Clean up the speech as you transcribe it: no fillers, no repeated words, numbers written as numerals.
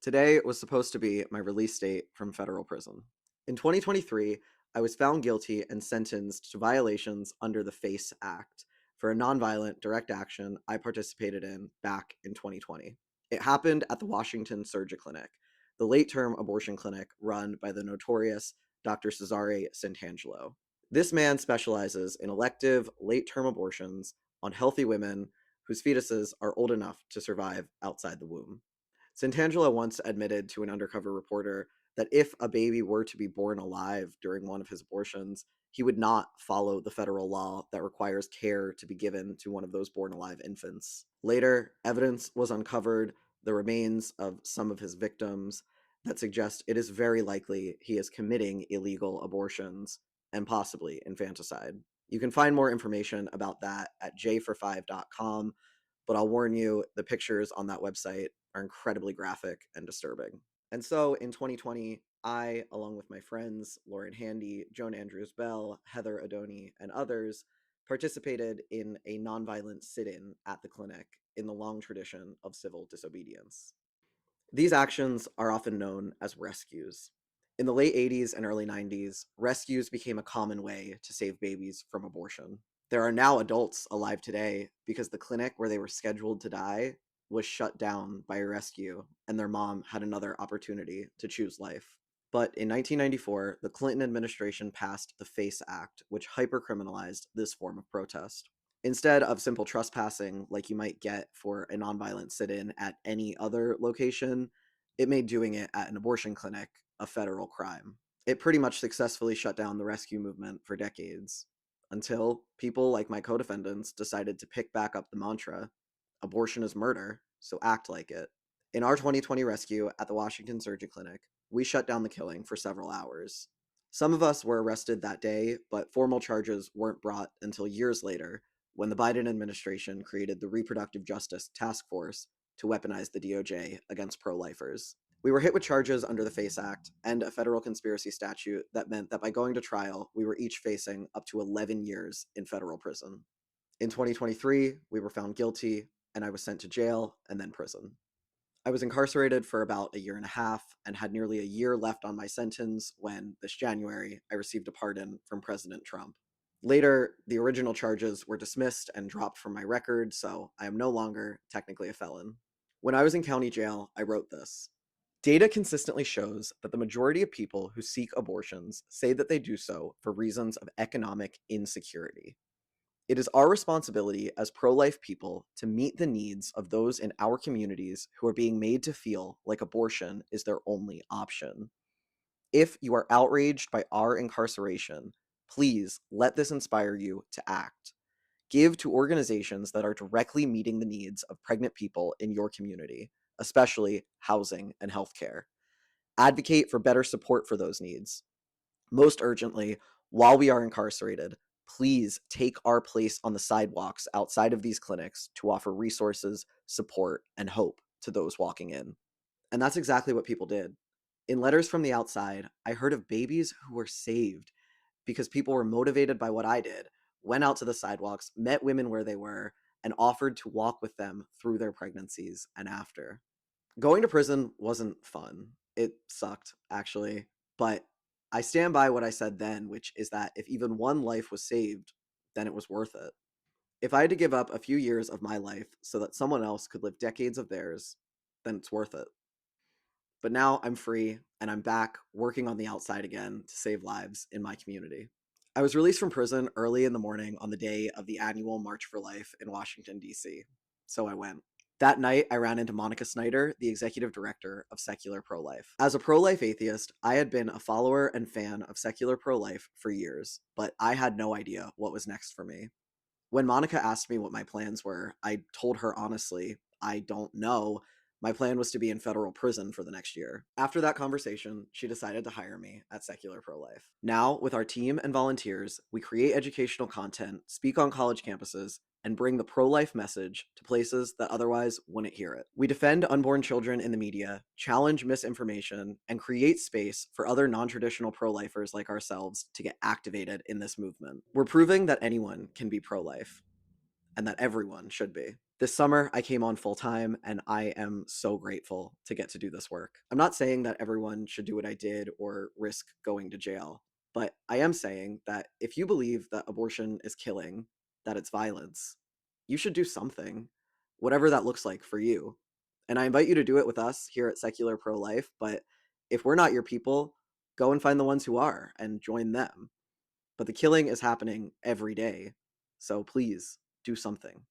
Today was supposed to be my release date from federal prison. In 2023, I was found guilty and sentenced to violations under the FACE Act for a nonviolent direct action I participated in back in 2020. It happened at the Washington Surgery Clinic, the late-term abortion clinic run by the notorious Dr. Cesare Santangelo. This man specializes in elective late-term abortions on healthy women whose fetuses are old enough to survive outside the womb. Santangelo once admitted to an undercover reporter that if a baby were to be born alive during one of his abortions, he would not follow the federal law that requires care to be given to one of those born alive infants. Later, evidence was uncovered, the remains of some of his victims, that suggest it is very likely he is committing illegal abortions and possibly infanticide. You can find more information about that at jfor5.com, but I'll warn you, the pictures on that website are incredibly graphic and disturbing. And so in 2020, I, along with my friends, Lauren Handy, Joan Andrews Bell, Heather Adoni, and others, participated in a nonviolent sit-in at the clinic in the long tradition of civil disobedience. These actions are often known as rescues. In the late 80s and early 90s, rescues became a common way to save babies from abortion. There are now adults alive today because the clinic where they were scheduled to die was shut down by a rescue, and their mom had another opportunity to choose life. But in 1994, the Clinton administration passed the FACE Act, which hypercriminalized this form of protest. Instead of simple trespassing like you might get for a nonviolent sit-in at any other location, it made doing it at an abortion clinic a federal crime. It pretty much successfully shut down the rescue movement for decades, until people like my co-defendants decided to pick back up the mantra, abortion is murder, so act like it. In our 2020 rescue at the Washington Surgery Clinic, we shut down the killing for several hours. Some of us were arrested that day, but formal charges weren't brought until years later when the Biden administration created the Reproductive Justice Task Force to weaponize the DOJ against pro-lifers. We were hit with charges under the FACE Act and a federal conspiracy statute that meant that by going to trial, we were each facing up to 11 years in federal prison. In 2023, we were found guilty, and I was sent to jail and then prison. I was incarcerated for about a year and a half and had nearly a year left on my sentence when, this January, I received a pardon from President Trump. Later, the original charges were dismissed and dropped from my record, so I am no longer technically a felon. When I was in county jail, I wrote this. Data consistently shows that the majority of people who seek abortions say that they do so for reasons of economic insecurity. It is our responsibility as pro-life people to meet the needs of those in our communities who are being made to feel like abortion is their only option. If you are outraged by our incarceration, please let this inspire you to act. Give to organizations that are directly meeting the needs of pregnant people in your community, especially housing and healthcare. Advocate for better support for those needs. Most urgently, while we are incarcerated, please take our place on the sidewalks outside of these clinics to offer resources, support, and hope to those walking in. And that's exactly what people did. In letters from the outside, I heard of babies who were saved because people were motivated by what I did, went out to the sidewalks, met women where they were, and offered to walk with them through their pregnancies and after. Going to prison wasn't fun. It sucked, actually. But I stand by what I said then, which is that if even one life was saved, then it was worth it. If I had to give up a few years of my life so that someone else could live decades of theirs, then it's worth it. But now I'm free and I'm back working on the outside again to save lives in my community. I was released from prison early in the morning on the day of the annual March for Life in Washington, D.C. So I went. That night, I ran into Monica Snyder, the executive director of Secular Pro-Life. As a pro-life atheist, I had been a follower and fan of Secular Pro-Life for years, but I had no idea what was next for me. When Monica asked me what my plans were, I told her honestly, I don't know. My plan was to be in federal prison for the next year. After that conversation, she decided to hire me at Secular Pro-Life. Now, with our team and volunteers, we create educational content, speak on college campuses, and bring the pro-life message to places that otherwise wouldn't hear it. We defend unborn children in the media, challenge misinformation, and create space for other non-traditional pro-lifers like ourselves to get activated in this movement. We're proving that anyone can be pro-life, and that everyone should be. This summer, I came on full time, and I am so grateful to get to do this work. I'm not saying that everyone should do what I did or risk going to jail, but I am saying that if you believe that abortion is killing, that it's violence, you should do something, whatever that looks like for you. And I invite you to do it with us here at Secular Pro Life. But if we're not your people, go and find the ones who are and join them. But the killing is happening every day. So please do something.